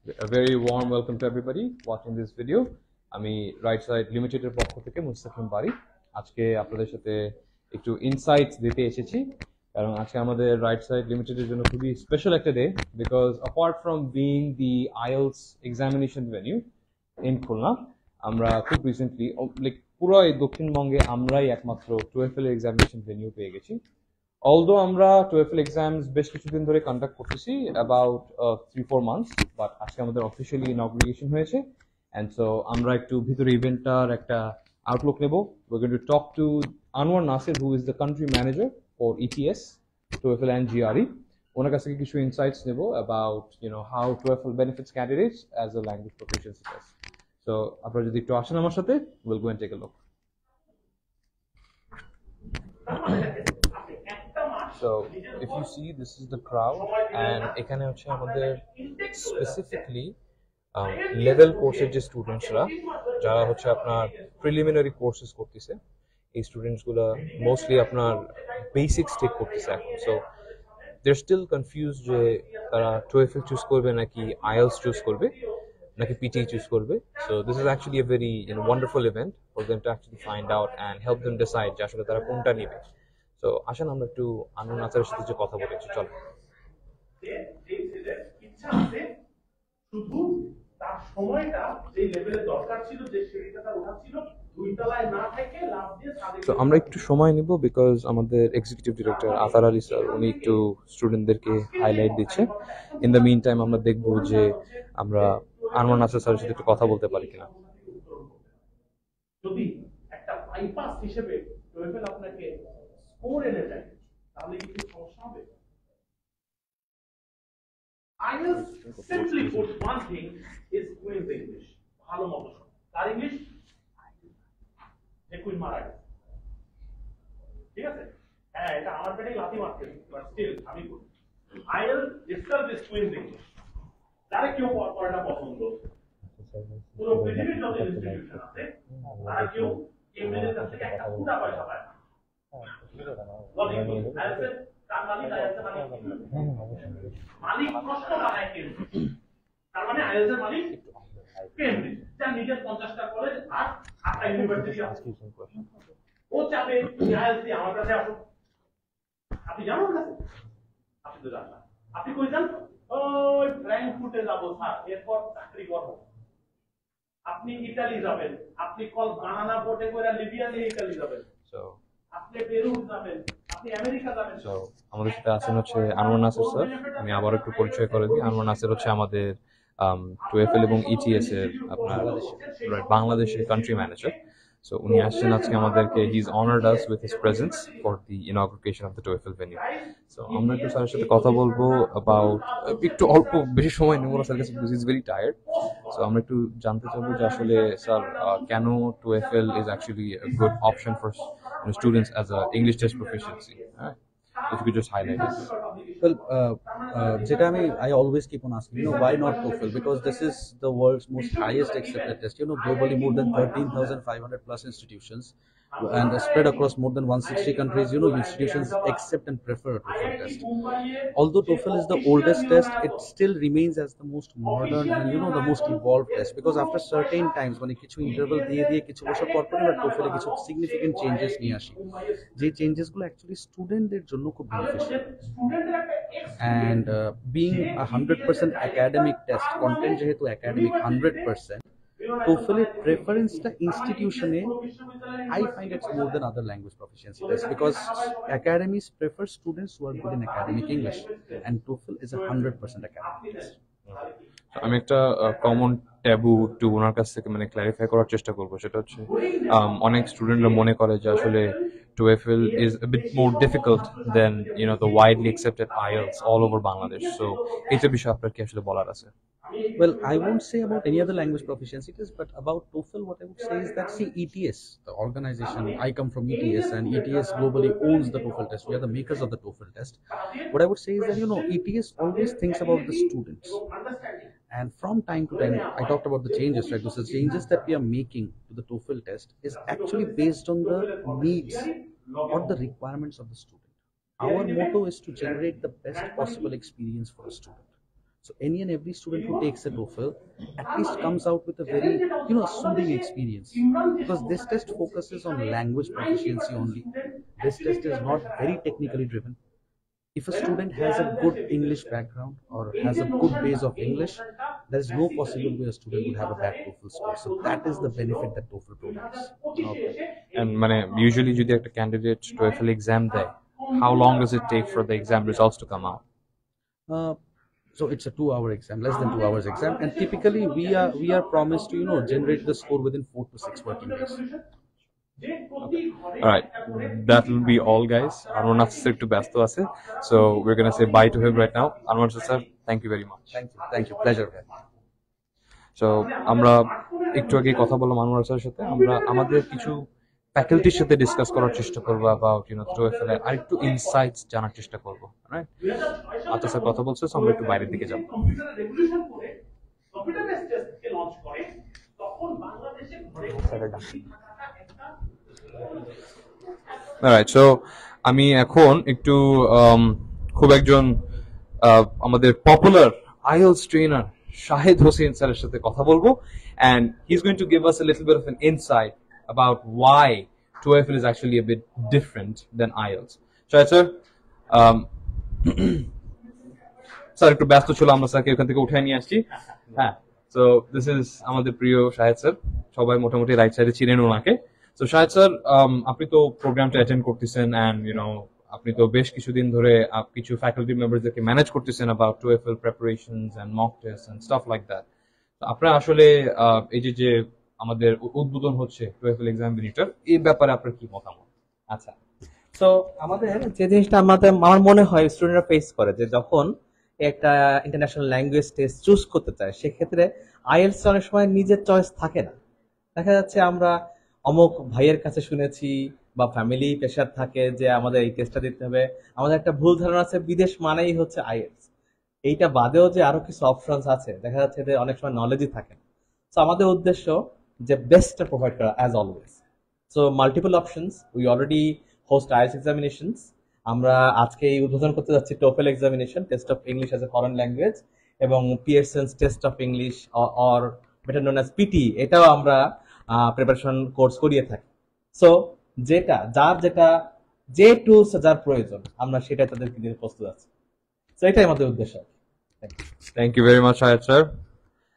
A very warm welcome to everybody watching this video. আমি right side লিমিটেডের পক্ষ থেকে মুস্তাকিম বারি আজকে আপনাদের সাথে একটু ইনসাইটস দিতে এসেছি, কারণ আজকে আমাদের রাইট সাইড লিমিটেডের জন্য খুবই স্পেশাল একটা day, because apart from being the IELTS examination venue in Khulna, আমরা খুব রিসেন্টলি লাইক পুরো এই দক্ষিণবঙ্গে আমরাই একমাত্র TOEFL এক্সামিনেশন ভেনিউ পেয়ে গেছি। Although আমরা TOEFL এক্সামস বেশ কিছুদিন ধরে কন্ডাক্ট করতেছি অ্যাবাউট 3-4 মান্থস, বাট আজকে আমাদের অফিসিয়ালি ইনগ্রেশন হয়েছে। অ্যান্ড সো আমরা একটু ভিতরে ইভেন্টটার একটা আউটলুক নেব। We're going to talk to Anwar Nasir, who is the country manager for ETS, TOEFL and GRE. ওনার কাছ থেকে কিছু ইনসাইটস নেব about how TOEFL benefits candidates as a language proficiency test. So আপনারা যদি একটু আসেন আমার সাথে, we'll go and take a look. So if you see, this is the crowd, and এখানে হচ্ছে আমাদের স্পেসিফিকলি লেভেল কোর্সের যে স্টুডেন্টসরা যারা হচ্ছে আপনার প্রিলিমিনারি কোর্সেস করতেছে, এই স্টুডেন্টসগুলো মোস্টলি আপনার বেসিক্স ঠিক করতেছে এখন। So they are still confuse যে তারা TOEFL চুজ করবে নাকি IELTS চুজ করবে নাকি PTE চুজ করবে। So this is actually a very wonderful event for them to actually find out and help them decide যে আসলে তারা কোনটা নেবে। তো আসেন আমরা একটু আনন্দ নাচারের সাথে যে কথা বলেছি, চলো। শুধু তার সময়টা যে লেভেলে দরকার ছিল, যে সিঁড়িটা তার ওঠা ছিল, দুই তলায় না থেকে লাফ দিয়ে ছাদে। তো আমরা একটু সময় নিব, বিকজ আমাদের এক্সিকিউটিভ ডিরেক্টর আতার আলী স্যার উনি একটু স্টুডেন্টদেরকে হাইলাইট দিচ্ছে। ইন দ্য মিন টাইম আমরা দেখবো যে আমরা আনোয়ার নাসির স্যারের সাথে একটু কথা বলতে পারি কিনা। যদি একটা বাইপাস হিসেবে TOEFL আপনাকে স্কোর এনে দেয়, তাহলে কি সমস্যা হবে? IELTS simply put one thing is Queen's English. ভালো মতো তার ইংলিশ কুইন মারা গেছে, ঠিক আছে? হ্যাঁ, এটা আমার পেটেই লাথি মারছে, বাট স্টিল আমি বলি IELTS itself is Queen's English. যারা কেউ পড়াটা পছন্দ, পুরো পৃথিবীর যত ইনস্টিটিউশন আছে, তারা কেউ কেমব্রিজের কাছ থেকে একটা পুরা পয়সা পায় না। মালিক প্রশ্ন বানায় কেমব্রিজ, তার মানে IELTS এর মালিক কেমব্রিজ, যার নিজের 50টা কলেজ আর 8টা ইউনিভার্সিটি আছে। ও চাবে IELTS দিয়ে আমার কাছে আসুন। আপনি জানেন না, আপনি তো জানেন না। আপনি কই যান? ওই ফ্র্যাঙ্কফুর্টে যাবো স্যার, এরপর চাকরি করবো। আপনি ইতালি যাবেন, আপনি কল বানানা বোটে করে লিবিয়া নিয়ে ইতালি যাবেন, আপনি পেরু যাবেন, আপনি আমেরিকা যাবেন। সো আমাদের সাথে আছেন হচ্ছে আনোয়ার নাসির স্যার। আমি আবার একটু পরিচয় করে দিই। আনোয়ার নাসির হচ্ছে আমাদের TOEFL এবং ETS এর আপনার বাংলাদেশের কান্ট্রি ম্যানেজার। সো উনি আসছেন আজকে আমাদেরকে, he is honoured us with his presence for the ইনগ্রেশন of the TOEFL venue. So আমরা একটু স্যারের সাথে কথা বলবো অ্যাবাউট, একটু অল্প বেশি সময় নেব না স্যারের কাছে, because is very tired. So আমরা একটু জানতে চাইবো যে আসলে স্যার কেন TOEFL is actually a good option for students as a English test proficiency. Right? If you could just highlight it. Well, Jeta, I always keep on asking, why not TOEFL? Because this is the world's most highest accepted test. Globally more than 13,500 plus institutions, and spread across more than 160 countries. Institutions accept and prefer a TOEFL test. Although TOEFL is the oldest test, it still remains as the most modern and the most evolved test. Because after certain times, when কিছু interval দিয়ে কিছু বছর পর পর TOEFL এ কিছু significant changes নিয়ে আসে, যে changes গুলো actually স্টুডেন্টদের জন্য খুব beneficial. And being a 100% academic test, content যেহেতু academic 100%, TOEFL এর preference-টা institution-এ I find it's more than other language proficiency tests, because academies prefer students who are good in academic English, and TOEFL is a 100% academic test. আমি একটা common tabu একটু ওনার কাছ থেকে clarify করার চেষ্টা করবো, সেটা হচ্ছে অনেক স্টুডেন্টরা মনে করে যে আসলে TOEFL is a bit more difficult than the widely accepted IELTS all over Bangladesh. So এটা বিষয়ে আপনার কি আসলে বলার আছে? Well, I won't say about any other language proficiency test, but about TOEFL, what I would say is that, see, ETS, the organization, I come from ETS, and ETS globally owns the TOEFL test. We are the makers of the TOEFL test. What I would say is that, ETS always thinks about the students. And from time to time, I talked about the changes, right? So the changes that we are making to the TOEFL test is actually based on the needs or the requirements of the student. Our motto is to generate the best possible experience for a student. So any and every student who takes a TOEFL at least comes out with a very, soothing experience, because this test focuses on language proficiency only. This test is not very technically driven. If a student has a good English background or has a good base of English, there is no possible way a student would have a bad TOEFL score. So that is the benefit that TOEFL provides. And usually যদি একটা candidate TOEFL exam দেয়, how long does it take for the exam results to come out? So it's a 2-hour exam, less than 2 hours exam, and typically we are promised to generate the score within 4 to 6 working days. All right, that will be all, guys. Arman Sir to ব্যস্ত আছে, so we're gonna say bye to him right now. Arman sir, thank you very much. Thank you, pleasure. So আমরা একটু আগে কথা বললাম আনোয়ার স্যারের সাথে, আমরা আমাদের কিছু ফ্যাকাল্টির সাথে ডিসকাস করার চেষ্টা করবো অ্যাবাউট TOEFL এর আর একটু ইনসাইটস জানার চেষ্টা করবো, রাইট? আচ্ছা স্যার কথা বলছে, সো আমরা একটু বাইরের দিকে যাব। অলরাইট, সো আমি এখন একটু খুব একজন আমাদের popular IELTS trainer Shahed Hossain স্যারের সাথে কথা বলবো, and he's going to give us a little bit of an insight about why TOEFL is actually a bit different than IELTS. Shahid sir, sir একটু ব্যস্ত ছিল, আমরা স্যারকে ওখান থেকে উঠে নিয়ে আসছি। হ্যাঁ, সো দিস ইজ আমাদের প্রিয় শাহেদ স্যার, সবাই মোটামুটি রাইট সাইডে চিনেন ওনাকে। সো শাহেদ স্যার, আপনি তো প্রোগ্রামটা অ্যাটেন্ড করতেছেন, অ্যান্ড আপনি তো বেশ কিছুদিন ধরে কিছু ফ্যাকাল্টি মেম্বারদেরকে ম্যানেজ করতেছেন about TOEFL preparations and mock tests and stuff like that. আপনারা আসলে এই যে আমাদের উদ্বোধন হচ্ছে TOEFL এক্সামিনেটর, এই ব্যাপারে আপনার কি মতামত? আচ্ছা, সো আমাদের যে জিনিসটা আমার মনে হয় স্টুডেন্টরা ফেস করে, যে যখন একটা ইন্টারন্যাশনাল ল্যাঙ্গুয়েজ টেস্ট চুজ করতে চায়, সেক্ষেত্রে আইএলটিএস অনেক সময় নিজের চয়েস থাকে না। দেখা যাচ্ছে আমরা অমুক ভাইয়ের কাছে শুনেছি বা ফ্যামিলি প্রেশার থাকে যে আমাদের এই টেস্টটা দিতে হবে। আমাদের একটা ভুল ধারণা আছে বিদেশ মানেই হচ্ছে আইএলটিএস। এইটা বাদেও যে আরো কিছু অপশনস আছে, দেখা যাচ্ছে যে অনেক সময় নলেজই থাকে না। সো আমাদের উদ্দেশ্য যে বেস্টটা প্রোভাইড করা as always. So multiple options, we already host IELTS examinations. আমরা আজকে উদ্বোধন করতে যাচ্ছি TOEFL examination, test of English as a foreign language, এবং Pearson's test of English or better known as PT, এটাও আমরা প্রিপারেশন কোর্স করিয়ে থাকি। সো যে টুলস যার প্রয়োজন আমরা সেটাই তাদেরকে দিয়ে প্রস্তুত আছি। সো এটাই আমাদের উদ্দেশ্য। Thank you very much Shahed sir.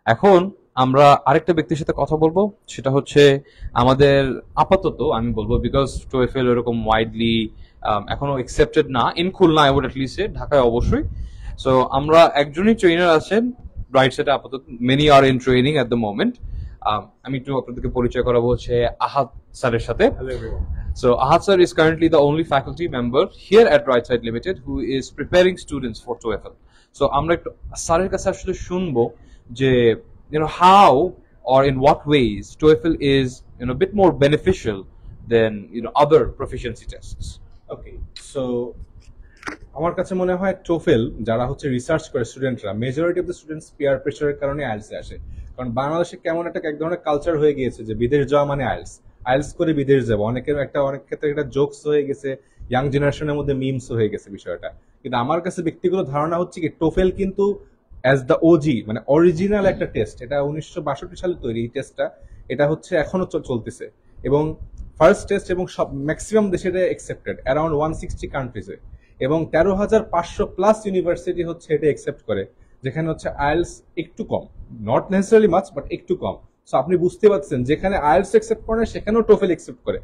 এখন আমরা আরেকটা ব্যক্তির সাথে কথা বলবো, সেটা হচ্ছে আমাদের আপাতত আমি বলবো, বিকজ TOEFL এরকম ওয়াইডলি এখনো একসেপ্টেড না in Khulna, I would at least say, ঢাকায় অবশ্যই। সো আমরা একজনই ট্রেনার আছেন রাইট সাইডে আপাতত, many are in training at the moment. আমি একটু আপনাদেরকে পরিচয় করাবো হচ্ছে আহাদ স্যারের সাথে। So Ahad sir is currently the only faculty member here at Right Side Limited who is preparing students for TOEFL. So আমরা একটু স্যারের কাছে আসলে শুনবো যে how or in what ways TOEFL is a bit more beneficial than other proficiency tests. Okay, so আমার কাছে মনে হয় TOEFL যারা হচ্ছে রিসার্চ করে স্টুডেন্টরা, majority of the students peer প্রেশারের কারণে আইএলটিএস আসে। কারণ বাংলাদেশে কেমন এক ধরনের কালচার হয়ে গিয়েছে যে বিদেশ যাওয়া মানে আইএলটিএস করে বিদেশ যাবো, অনেক ক্ষেত্রে একটা জোকস হয়ে গেছে, ইয়াং জেনারেশনের মধ্যে মিমস হয়ে গেছে বিষয়টা। কিন্তু আমার কাছে ব্যক্তিগত ধারণা হচ্ছে কি TOEFL কিন্তু অ্যাজ দ্য ওজি, মানে অরিজিনাল একটা টেস্ট, এটা 1962 সালে তৈরি এই টেস্টটা, এটা হচ্ছে এখনো চলতেছে, এবং ফার্স্ট টেস্ট, এবং সব ম্যাক্সিমাম দেশে এটা অ্যাকসেপ্টেড অ্যারাউন্ড 160 কান্ট্রিজে, এবং 13,500 প্লাস ইউনিভার্সিটি হচ্ছে এটা অ্যাকসেপ্ট করে, যেখানে হচ্ছে আইএলটিএস একটু কম, নট নেসেসারিলি মাচ বাট একটু কম। সো আপনি বুঝতে পারছেন যেখানে আইএলটিএস অ্যাকসেপ্ট করে সেখানেও TOEFL অ্যাকসেপ্ট করে,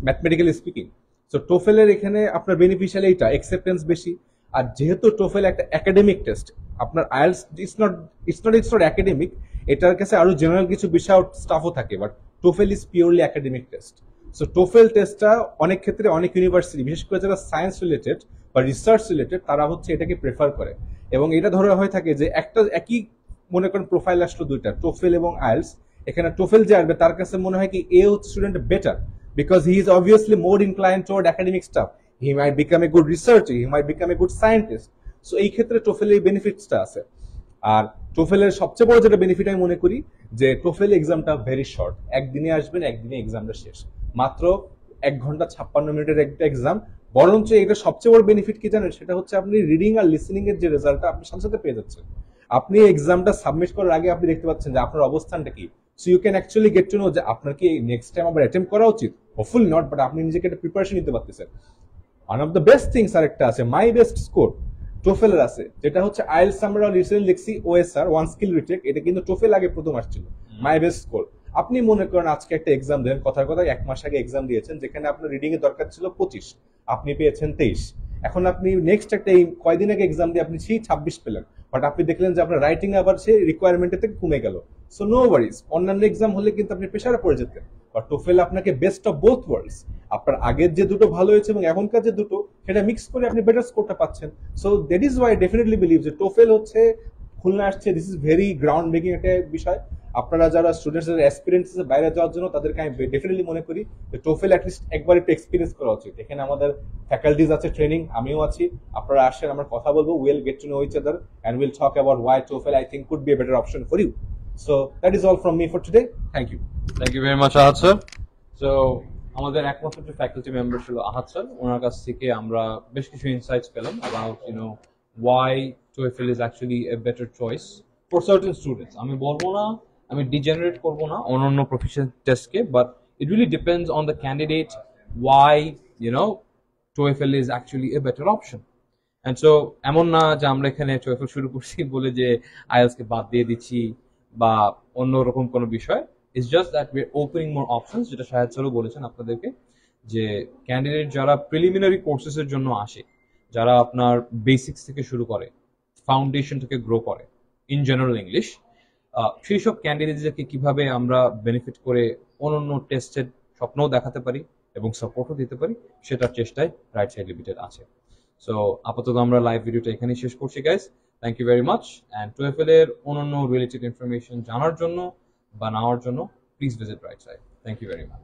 ম্যাথমেটিক্যালি স্পিকিং। সো TOEFL এর এখানে আপনার বেনিফিশিয়াল এইটা অ্যাকসেপ্টেন্স বেশি, আর যেহেতু TOEFL একটা একাডেমিক টেস্ট, আপনার আইএলটিএস ইটস নট একাডেমিক, এটার কাছে আরো জেনারেল কিছু বিষয় স্টাফও থাকে, but TOEFL is purely academic test. So TOEFL টেস্টটা অনেক ক্ষেত্রে অনেক ইউনিভার্সিটি, বিশেষ করে যারা সায়েন্স রিলেটেড বা রিসার্চ রিলেটেড, তারা হচ্ছে এটাকে প্রেফার করে, এবং এটা ধরা হয়ে থাকে যে একটা একই মনে করেন প্রোফাইল আসলো দুইটা, TOEFL এবং আইএলটিএস, এখানে TOEFL যে আসবে তার কাছে মনে হয় কি a student better, because he is obviously more inclined toward academic stuff, he might become a good researcher, he might become a good scientist. So এই ক্ষেত্রে TOEFL এর বেনিফিটসটা আছে। আর TOEFL এর সবচেয়ে বড় যেটা বেনিফিট আমি মনে করি যে TOEFL এক্সামটা ভেরি শর্ট, একদিনে আসবেন, একদিনে এক্সামটা শেষ, মাত্র 1 ঘন্টা 56 মিনিটের একটা এক্সাম। বরঞ্চ এটা সবচেয়ে বড় বেনিফিট কি জানেন, সেটা হচ্ছে আপনি রিডিং আর লিসেনিং এর যে রেজাল্টটা আপনি সাথে সাথে পেয়ে যাচ্ছেন। আপনি এক্সামটা সাবমিট করার আগে আপনি দেখতে পাচ্ছেন যে আপনার অবস্থানটা কি, so you can actually get to know যে আপনার কি নেক্সট টাইম আবার অ্যাটেম্প করা উচিত। হোপফুলি নট, বাট আপনি নিজেকে একটা প্রিপারেশন নিতে পারতেছেন। One of the best things আরেকটা আছে, মাই বেস্ট স্কোর টোফেলের আছে, যেটা হচ্ছে আইএলটিএস আমরা রিসেন্টলি দেখছি ওএসআর ওয়ান স্কিল রিটেক, এটা কিন্তু টোফেল আগে প্রথম আসছিল মাই বেস্ট স্কোর। আপনি মনে করেন আজকে একটা এক্সাম দেন, কথার কথা 1 মাস আগে এক্সাম দিয়েছেন, যেখানে আপনার রিডিং এর দরকার ছিল 25, আপনি পেয়েছেন 23। এখন আপনি নেক্সট একটা এই কয়দিন আগে এক্সাম দিয়ে আপনি সেই 26 পেলেন, বাট আপনি দেখলেন যে আপনার রাইটিং আবার সেই রিকোয়ারমেন্টের থেকে কমে গেল। সো নো ওয়ারিজ, অন্যান্য এক্সাম হলে কিন্তু আপনি প্রেসারে পড়ে যেতেন, বাট টোফেল আপনাকে বেস্ট অফ বোথ ওয়ার্ল্ডস, আপনার আগের যে দুটো ভালো হয়েছে এবং এখনকার যে দুটো, সেটা মিক্স করে আপনি বেটার স্কোরটা পাচ্ছেন। So that is Y definitely believe যে টোফেল হচ্ছে খুলনা আসছে, this is very ground breaking একটা বিষয়। আপনারা যারা স্টুডেন্টস এক্সপিরিয়েন্স বাইরে যাওয়ার জন্য, তাদেরকে আমি ডেফিনেটলি মনে করি যে টোফেল অ্যাটলিস্ট একবার একটু এক্সপিরিয়েন্স করা উচিত। এখানে আমাদের ফ্যাকাল্টিজ আছে, ট্রেনিং, আমিও আছি, আপনারা আসেন, আমরা কথা বলবো, will get to know each other and will talk about why TOEFL I think could be a better option for you. So that is all from me for today, thank you. Thank you very much Ahad sir. So আমাদের একমাত্র যে faculty member ছিল আহাদ sir, ওনার কাছ থেকে আমরা বেশ কিছু insights পেলাম about why TOEFL is actually a better choice for certain students. আমি বলবো না, আমি ডিজেনারেট করবো না অন্যান্য প্রফেশনাল টেস্টকে, but it really depends on the candidate why TOEFL is actually a better option. And so এমন না যে আমরা এখানে TOEFL শুরু করছি বলে যে IELTS কে বাদ দিয়ে দিচ্ছি বা অন্যরকম কোনো বিষয়। It's just that we're opening more options, যেটা শাহেদ স্যারও বলেছেন আপনাদেরকে, যে ক্যান্ডিডেট যারা প্রিলিমিনারি কোর্সেসের জন্য আসে, যারা আপনার বেসিক্স থেকে শুরু করে, ফাউন্ডেশন থেকে গ্রো করে ইন জেনারেল ইংলিশ, সেই সব ক্যান্ডিডেটদেরকে কিভাবে আমরা বেনিফিট করে অন্যান্য টেস্টের স্বপ্নও দেখাতে পারি এবং সাপোর্টও দিতে পারি, সেটার চেষ্টায় রাইট সাইড লিমিটেড আছে। সো আপাতত আমরা লাইভ ভিডিওটা এখানেই শেষ করছি guys. Thank you very much, and TOEFL এর অন্যান্য রিলেটেড ইনফরমেশন জানার জন্য বা নেওয়ার জন্য please visit right side. Thank you very much.